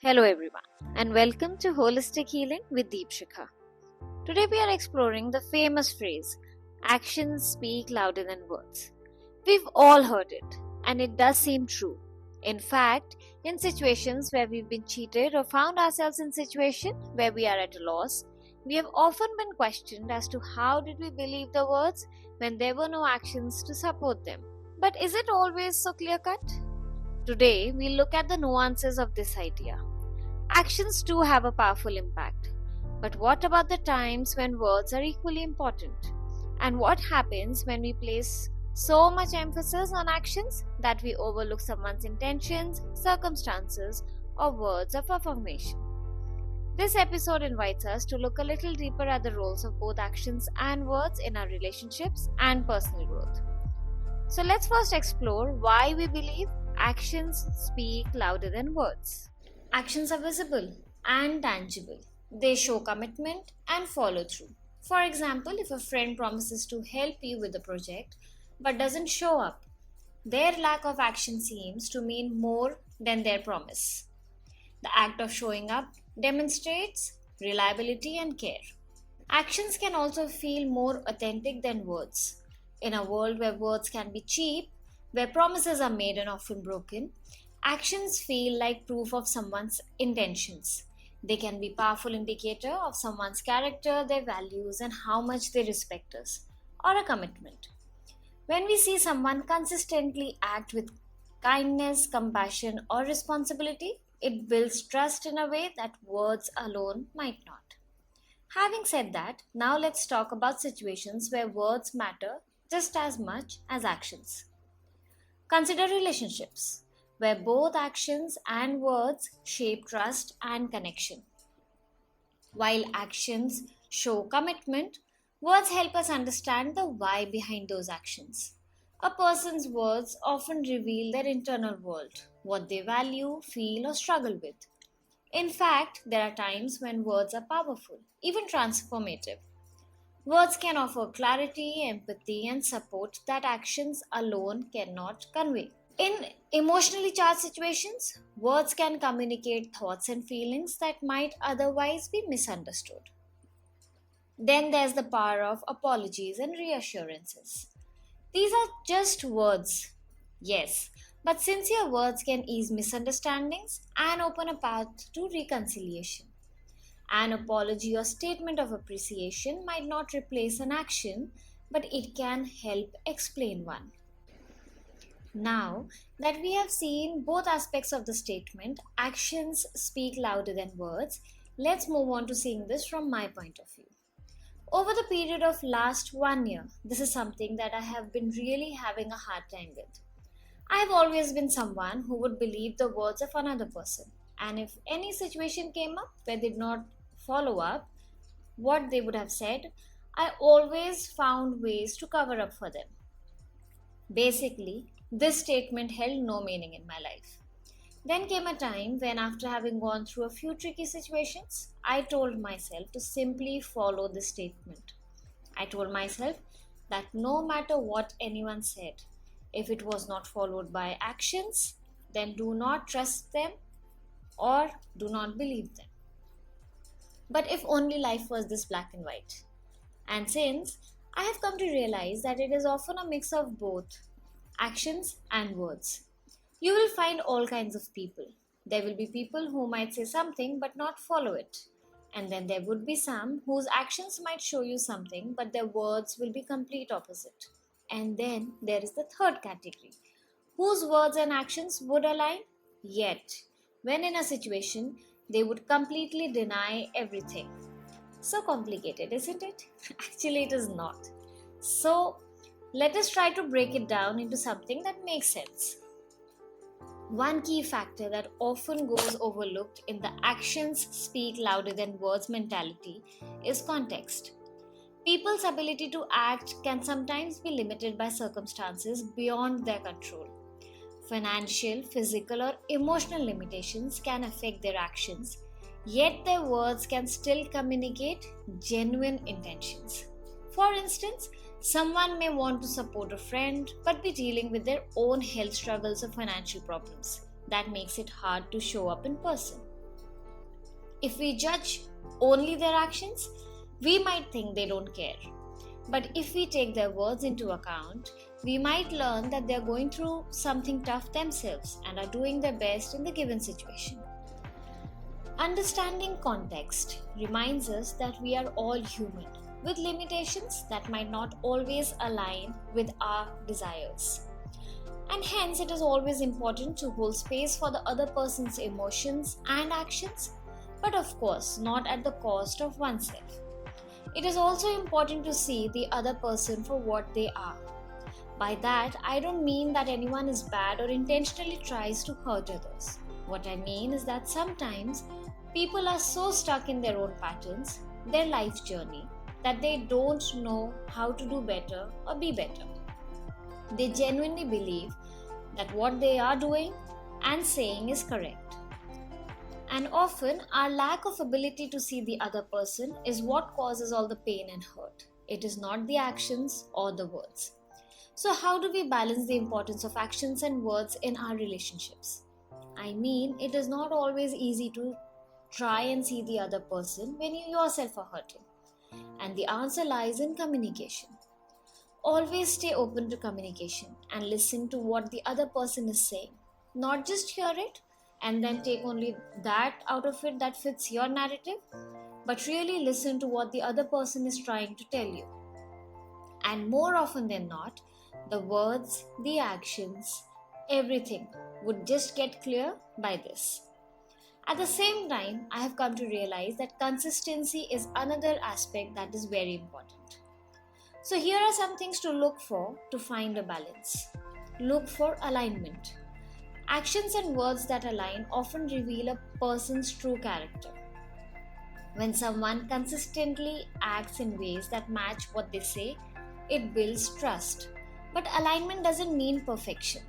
Hello everyone and welcome to Holistic Healing with Deepshikha. Today we are exploring the famous phrase, actions speak louder than words. We've all heard it and it does seem true. In fact, in situations where we've been cheated or found ourselves in situation where we are at a loss, we have often been questioned as to how did we believe the words when there were no actions to support them. But is it always so clear-cut? Today we look at the nuances of this idea. Actions do have a powerful impact. But what about the times when words are equally important? And what happens when we place so much emphasis on actions that we overlook someone's intentions, circumstances, or words of affirmation? This episode invites us to look a little deeper at the roles of both actions and words in our relationships and personal growth. So let's first explore why we believe actions speak louder than words. Actions are visible and tangible. They show commitment and follow through. For example, if a friend promises to help you with a project but doesn't show up, their lack of action seems to mean more than their promise. The act of showing up demonstrates reliability and care. Actions can also feel more authentic than words. In a world where words can be cheap, where promises are made and often broken, actions feel like proof of someone's intentions. They can be a powerful indicator of someone's character, their values, and how much they respect us, or a commitment. When we see someone consistently act with kindness, compassion, or responsibility, it builds trust in a way that words alone might not. Having said that, now let's talk about situations where words matter just as much as actions. Consider relationships, where both actions and words shape trust and connection. While actions show commitment, words help us understand the why behind those actions. A person's words often reveal their internal world, what they value, feel, or struggle with. In fact, there are times when words are powerful, even transformative. Words can offer clarity, empathy, and support that actions alone cannot convey. In emotionally charged situations, words can communicate thoughts and feelings that might otherwise be misunderstood. Then there's the power of apologies and reassurances. These are just words, yes, but sincere words can ease misunderstandings and open a path to reconciliation. An apology or statement of appreciation might not replace an action, but it can help explain one. Now that we have seen both aspects of the statement, actions speak louder than words, let's move on to seeing this from my point of view. Over the period of last 1 year, this is something that I have been really having a hard time with. I have always been someone who would believe the words of another person, and if any situation came up where they did not follow up what they would have said, I always found ways to cover up for them. Basically, this statement held no meaning in my life. Then came a time when, after having gone through a few tricky situations, I told myself to simply follow this statement. I told myself that no matter what anyone said, if it was not followed by actions, then do not trust them or do not believe them. But if only life was this black and white. And since, I have come to realize that it is often a mix of both actions and words. You will find all kinds of people. There will be people who might say something but not follow it. And then there would be some whose actions might show you something but their words will be complete opposite. And then there is the third category, whose words and actions would align, yet when in a situation they would completely deny everything. So complicated, isn't it? Actually, it is not. So let us try to break it down into something that makes sense. One key factor that often goes overlooked in the actions speak louder than words mentality is context. People's ability to act can sometimes be limited by circumstances beyond their control. Financial, physical, or emotional limitations can affect their actions, yet their words can still communicate genuine intentions. For instance, someone may want to support a friend but be dealing with their own health struggles or financial problems. That makes it hard to show up in person. If we judge only their actions, we might think they don't care. But if we take their words into account, we might learn that they are going through something tough themselves and are doing their best in the given situation. Understanding context reminds us that we are all human, with limitations that might not always align with our desires. And hence, it is always important to hold space for the other person's emotions and actions, but of course, not at the cost of oneself. It is also important to see the other person for what they are. By that, I don't mean that anyone is bad or intentionally tries to hurt others. What I mean is that sometimes people are so stuck in their own patterns, their life journey, that they don't know how to do better or be better. They genuinely believe that what they are doing and saying is correct. And often, our lack of ability to see the other person is what causes all the pain and hurt. It is not the actions or the words. So, how do we balance the importance of actions and words in our relationships? I mean, it is not always easy to try and see the other person when you yourself are hurting. And the answer lies in communication. Always stay open to communication and listen to what the other person is saying. Not just hear it and then take only that out of it that fits your narrative, but really listen to what the other person is trying to tell you. And more often than not, the words, the actions, everything would just get clear by this. At the same time, I have come to realize that consistency is another aspect that is very important. So here are some things to look for to find a balance. Look for alignment. Actions and words that align often reveal a person's true character. When someone consistently acts in ways that match what they say, it builds trust. But alignment doesn't mean perfection.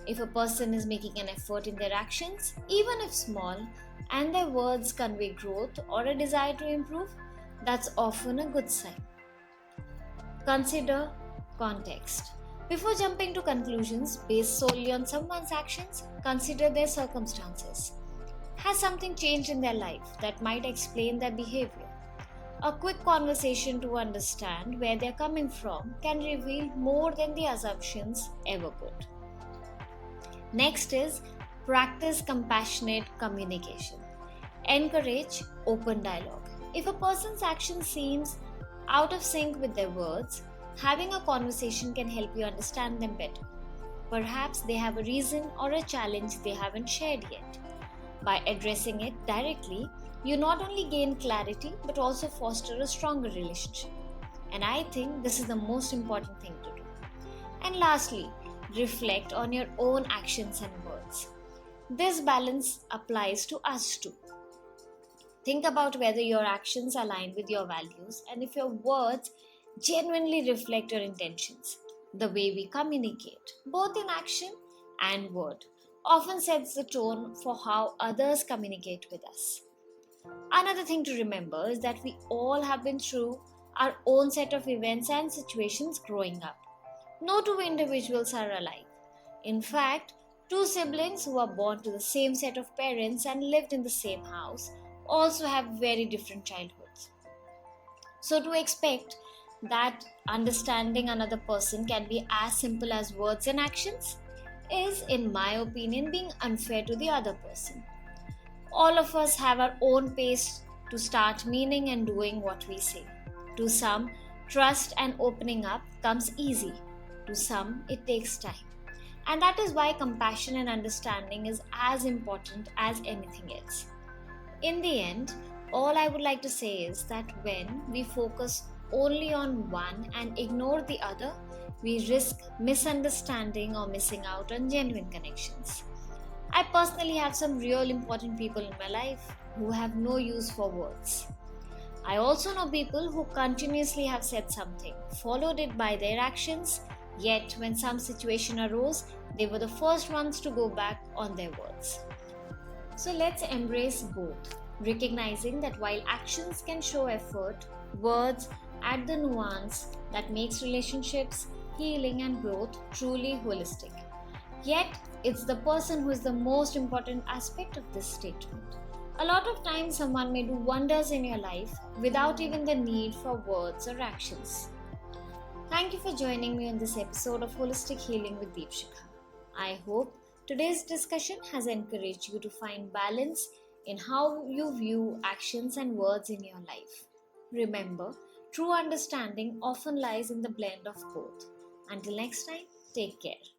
If a person is making an effort in their actions, even if small, and their words convey growth or a desire to improve, that's often a good sign. Consider context. Before jumping to conclusions based solely on someone's actions, consider their circumstances. Has something changed in their life that might explain their behavior? A quick conversation to understand where they're coming from can reveal more than the assumptions ever could. Next is practice compassionate communication. Encourage open dialogue. If a person's action seems out of sync with their words, having a conversation can help you understand them better. Perhaps they have a reason or a challenge they haven't shared yet. By addressing it directly, you not only gain clarity but also foster a stronger relationship. And I think this is the most important thing to do. And lastly, reflect on your own actions and words. This balance applies to us too. Think about whether your actions align with your values and if your words genuinely reflect your intentions. The way we communicate, both in action and word, often sets the tone for how others communicate with us. Another thing to remember is that we all have been through our own set of events and situations growing up. No two individuals are alike. In fact, two siblings who are born to the same set of parents and lived in the same house also have very different childhoods. So to expect that understanding another person can be as simple as words and actions is, in my opinion, being unfair to the other person. All of us have our own pace to start meaning and doing what we say. To some, trust and opening up comes easy. To some, it takes time. And that is why compassion and understanding is as important as anything else. In the end, all I would like to say is that when we focus only on one and ignore the other, we risk misunderstanding or missing out on genuine connections. I personally have some real important people in my life who have no use for words. I also know people who continuously have said something, followed it by their actions, yet when some situation arose, they were the first ones to go back on their words. So let's embrace both, recognizing that while actions can show effort, words add the nuance that makes relationships, healing and growth truly holistic. Yet, it's the person who is the most important aspect of this statement. A lot of times, someone may do wonders in your life without even the need for words or actions. Thank you for joining me on this episode of Holistic Healing with Deepshikha. I hope today's discussion has encouraged you to find balance in how you view actions and words in your life. Remember, true understanding often lies in the blend of both. Until next time, take care.